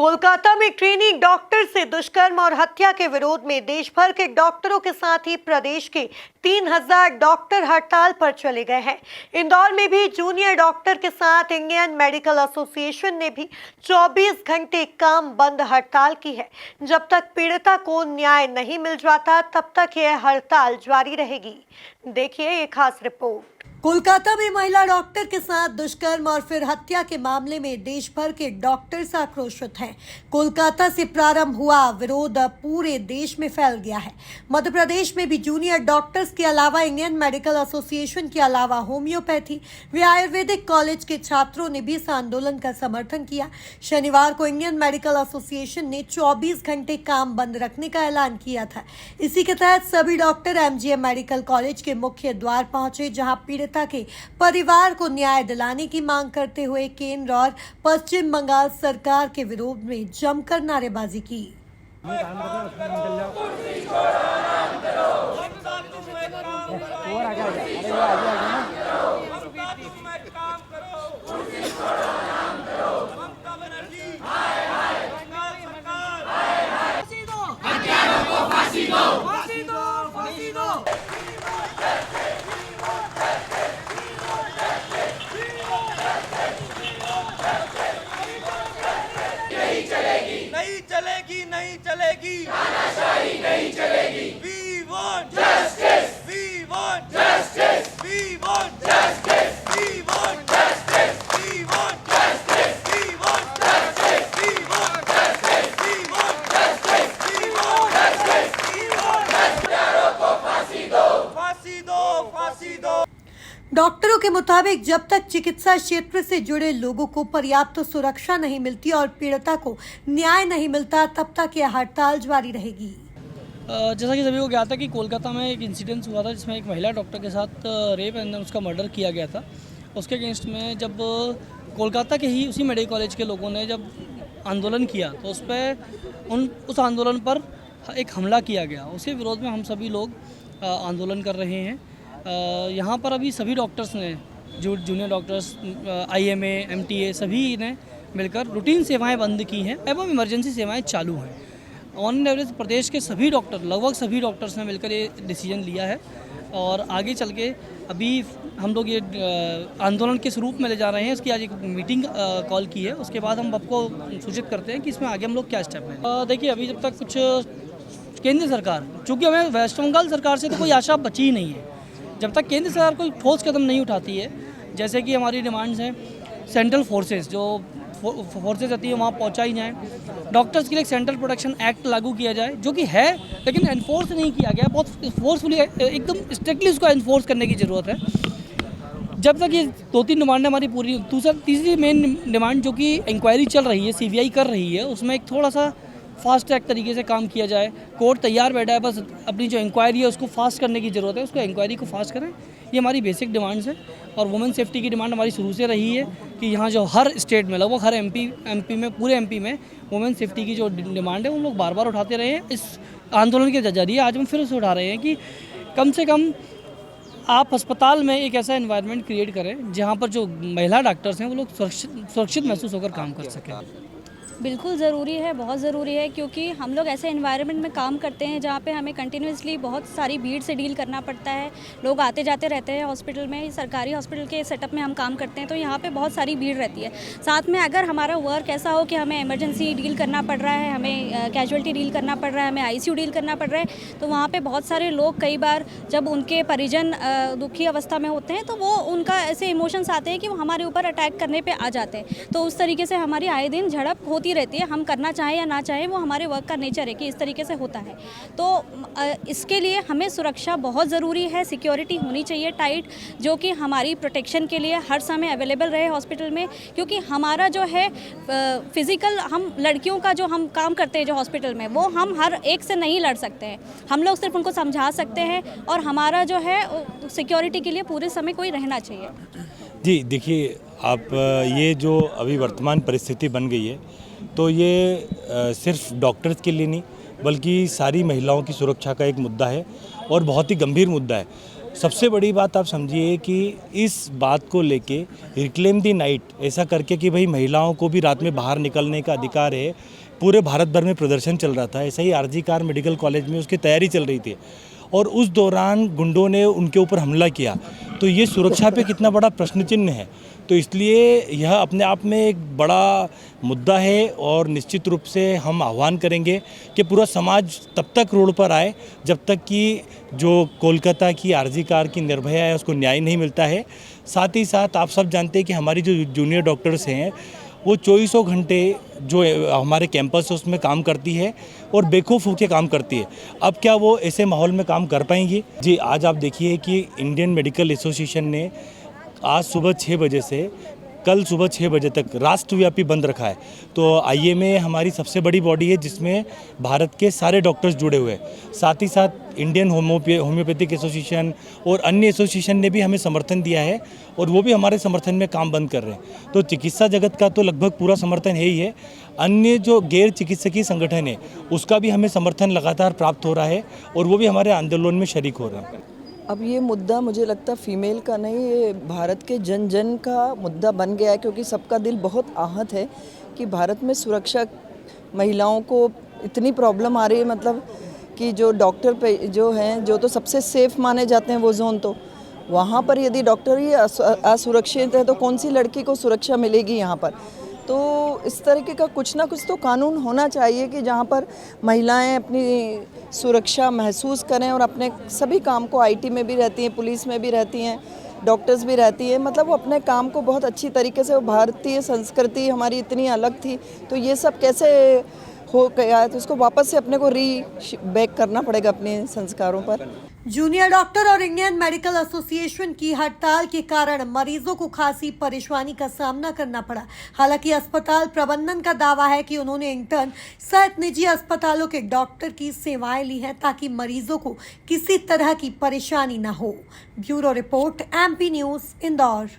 कोलकाता में trainee doctor से दुष्कर्म और हत्या के विरोध में देश भर के डॉक्टरों के साथ ही प्रदेश के 3000 डॉक्टर हड़ताल पर चले गए हैं। इंदौर में भी जूनियर डॉक्टर के साथ इंडियन मेडिकल एसोसिएशन ने भी 24 घंटे काम बंद हड़ताल की है। जब तक पीड़िता को न्याय नहीं मिल जाता तब तक यह हड़ताल जारी रहेगी। देखिए ये खास रिपोर्ट। कोलकाता में महिला डॉक्टर के साथ दुष्कर्म और फिर हत्या के मामले में देश भर के डॉक्टर्स आक्रोशित हैं। कोलकाता से प्रारंभ हुआ विरोध अब पूरे देश में फैल गया है। मध्य प्रदेश में भी जूनियर डॉक्टर्स के अलावा इंडियन मेडिकल एसोसिएशन के अलावा होम्योपैथी व आयुर्वेदिक कॉलेज के छात्रों ने भी इस आंदोलन का समर्थन किया। शनिवार को इंडियन मेडिकल एसोसिएशन ने 24 घंटे काम बंद रखने का ऐलान किया था। इसी के तहत सभी डॉक्टर एमजीएम मेडिकल कॉलेज के मुख्य द्वार पहुंचे, जहां पीड़िता के परिवार को न्याय दिलाने की मांग करते हुए केंद्र और पश्चिम बंगाल सरकार के विरोध में जमकर नारेबाजी की। नहीं चलेगी, तानाशाही नहीं चलेगी। We want justice, we want justice, we want justice, we want justice, we want justice, we want justice, we want justice, we want justice, we want justice, we want justice। यारों को फांसी दो, फांसी दो, फांसी दो। डॉक्टरों के मुताबिक जब तक चिकित्सा क्षेत्र से जुड़े लोगों को पर्याप्त सुरक्षा नहीं मिलती और पीड़िता को न्याय नहीं मिलता तब तक यह हड़ताल जारी रहेगी। जैसा कि सभी को ज्ञात है कि कोलकाता में एक इंसिडेंस हुआ था जिसमें एक महिला डॉक्टर के साथ रेप एंड उसका मर्डर किया गया था। उसके अगेंस्ट में जब कोलकाता के ही उसी मेडिकल कॉलेज के लोगों ने जब आंदोलन किया तो उस आंदोलन पर एक हमला किया गया। उसके विरोध में हम सभी लोग आंदोलन कर रहे हैं। यहाँ पर अभी सभी डॉक्टर्स ने जूनियर डॉक्टर्स IMA MTA सभी ने मिलकर रूटीन सेवाएं बंद की हैं एवं इमरजेंसी सेवाएं चालू हैं। ऑन एवरेज प्रदेश के सभी डॉक्टर लगभग सभी डॉक्टर्स ने मिलकर ये डिसीजन लिया है और आगे चल के अभी हम लोग ये आंदोलन किस रूप में ले जा रहे हैं इसकी आज एक मीटिंग कॉल की है। उसके बाद हम आपको सूचित करते हैं कि इसमें आगे हम लोग क्या स्टेप लें। देखिए अभी जब तक कुछ केंद्र सरकार, चूँकि हमें वेस्ट बंगाल सरकार से तो कोई आशा बची ही नहीं है, जब तक केंद्र सरकार कोई ठोस कदम नहीं उठाती है, जैसे कि हमारी डिमांड्स हैं सेंट्रल फोर्सेस जो फोर्सेस आती है वहाँ पहुँचाई जाए, डॉक्टर्स के लिए सेंट्रल प्रोटेक्शन एक्ट लागू किया जाए जो कि है लेकिन एनफोर्स नहीं किया गया। बहुत फोर्सफुली एकदम स्ट्रिक्टली उसको एनफोर्स करने की ज़रूरत है। जब तक ये 2-3 डिमांडें हमारी पूरी, तीसरी मेन डिमांड जो कि इंक्वायरी चल रही है, CBI कर रही है, उसमें एक थोड़ा सा फास्ट ट्रैक तरीके से काम किया जाए। कोर्ट तैयार बैठा है, बस अपनी जो इंक्वायरी है उसको फास्ट करने की ज़रूरत है, उसको इंक्वायरी को फास्ट करें। ये हमारी बेसिक डिमांड्स है। और वुमेन सेफ्टी की डिमांड हमारी शुरू से रही है कि यहाँ जो हर स्टेट में लगभग हर MP में पूरे MP में वुमेन सेफ्टी की जो डिमांड है वो लोग बार बार उठाते रहे हैं। इस आंदोलन के जरिए आज हम फिर उसे उठा रहे हैं कि कम से कम आप अस्पताल में एक ऐसा एनवायरनमेंट क्रिएट करें जहाँ पर जो महिला डॉक्टर्स हैं वो लोग सुरक्षित महसूस होकर काम कर सकें। बिल्कुल ज़रूरी है, बहुत ज़रूरी है, क्योंकि हम लोग ऐसे एनवायरनमेंट में काम करते हैं जहाँ पे हमें कंटिन्यूसली बहुत सारी भीड़ से डील करना पड़ता है। लोग आते जाते रहते हैं हॉस्पिटल में, सरकारी हॉस्पिटल के सेटअप में हम काम करते हैं तो यहाँ पे बहुत सारी भीड़ रहती है। साथ में अगर हमारा वर्क ऐसा हो कि हमें इमरजेंसी डील करना पड़ रहा है, हमें कैजुअल्टी डील करना पड़ रहा है, हमें ICU डील करना पड़ रहा है, तो वहाँ पर बहुत सारे लोग कई बार जब उनके परिजन दुखी अवस्था में होते हैं तो वो उनका ऐसे इमोशंस आते हैं कि वो हमारे ऊपर अटैक करने पर आ जाते हैं। तो उस तरीके से हमारी आए दिन झड़प होती रहती है। हम करना चाहें या ना चाहें वो हमारे वर्क का नेचर है कि इस तरीके से होता है। तो इसके लिए हमें सुरक्षा बहुत ज़रूरी है, सिक्योरिटी होनी चाहिए टाइट, जो कि हमारी प्रोटेक्शन के लिए हर समय अवेलेबल रहे हॉस्पिटल में। क्योंकि हमारा जो है फिज़िकल, हम लड़कियों का जो हम काम करते हैं जो हॉस्पिटल में, वो हम हर एक से नहीं लड़ सकते हैं। हम लोग सिर्फ उनको समझा सकते हैं और हमारा जो है सिक्योरिटी के लिए पूरे समय कोई रहना चाहिए। जी देखिए, आप ये जो अभी वर्तमान परिस्थिति बन गई है तो ये सिर्फ डॉक्टर्स के लिए नहीं बल्कि सारी महिलाओं की सुरक्षा का एक मुद्दा है और बहुत ही गंभीर मुद्दा है। सबसे बड़ी बात आप समझिए कि इस बात को लेके रिक्लेम दी नाइट ऐसा करके कि भाई महिलाओं को भी रात में बाहर निकलने का अधिकार है, पूरे भारत भर में प्रदर्शन चल रहा था। ऐसा ही आरजी कार मेडिकल कॉलेज में उसकी तैयारी चल रही थी और उस दौरान गुंडों ने उनके ऊपर हमला किया। तो ये सुरक्षा पे कितना बड़ा प्रश्न चिन्ह है। तो इसलिए यह अपने आप में एक बड़ा मुद्दा है और निश्चित रूप से हम आह्वान करेंगे कि पूरा समाज तब तक रोड पर आए जब तक कि जो कोलकाता की आरजी कार की निर्भया है उसको न्याय नहीं मिलता है। साथ ही साथ आप सब जानते हैं कि हमारी जो जूनियर डॉक्टर्स हैं वो 24 घंटे जो हमारे कैंपस है उसमें काम करती है और बेखौफ होकर काम करती है। अब क्या वो ऐसे माहौल में काम कर पाएंगी? जी, आज आप देखिए कि इंडियन मेडिकल एसोसिएशन ने आज सुबह 6 बजे से कल सुबह 6 बजे तक राष्ट्रव्यापी बंद रखा है। तो आईएमए हमारी सबसे बड़ी बॉडी है जिसमें भारत के सारे डॉक्टर्स जुड़े हुए हैं। साथ ही साथ इंडियन होम्योपैथिक एसोसिएशन और अन्य एसोसिएशन ने भी हमें समर्थन दिया है और वो भी हमारे समर्थन में काम बंद कर रहे हैं। तो चिकित्सा जगत का तो लगभग पूरा समर्थन है ही है। अन्य जो गैर चिकित्सकीय संगठन है उसका भी हमें समर्थन लगातार प्राप्त हो रहा है और वो भी हमारे आंदोलन में शरीक हो रहे हैं। अब ये मुद्दा मुझे लगता फीमेल का नहीं, ये भारत के जन जन का मुद्दा बन गया है, क्योंकि सबका दिल बहुत आहत है कि भारत में सुरक्षा महिलाओं को इतनी प्रॉब्लम आ रही है। मतलब कि जो डॉक्टर पे जो हैं, जो तो सबसे सेफ माने जाते हैं वो जोन, तो वहाँ पर यदि डॉक्टर ही असुरक्षित है तो कौन सी लड़की को सुरक्षा मिलेगी यहाँ पर। तो इस तरीके का कुछ ना कुछ तो कानून होना चाहिए कि जहाँ पर महिलाएं अपनी सुरक्षा महसूस करें और अपने सभी काम को, आईटी में भी रहती हैं, पुलिस में भी रहती हैं, डॉक्टर्स भी रहती हैं, मतलब वो अपने काम को बहुत अच्छी तरीके से, वो भारतीय संस्कृति हमारी इतनी अलग थी तो ये सब कैसे हो गया, तो उसको वापस से अपने को बैक करना पड़ेगा अपने संस्कारों पर। जूनियर डॉक्टर और इंडियन मेडिकल एसोसिएशन की हड़ताल के कारण मरीजों को खासी परेशानी का सामना करना पड़ा। हालांकि अस्पताल प्रबंधन का दावा है कि उन्होंने इंटर्न सहित निजी अस्पतालों के डॉक्टर की सेवाएं ली हैं ताकि मरीजों को किसी तरह की परेशानी न हो। Bureau report, MP news, Indore.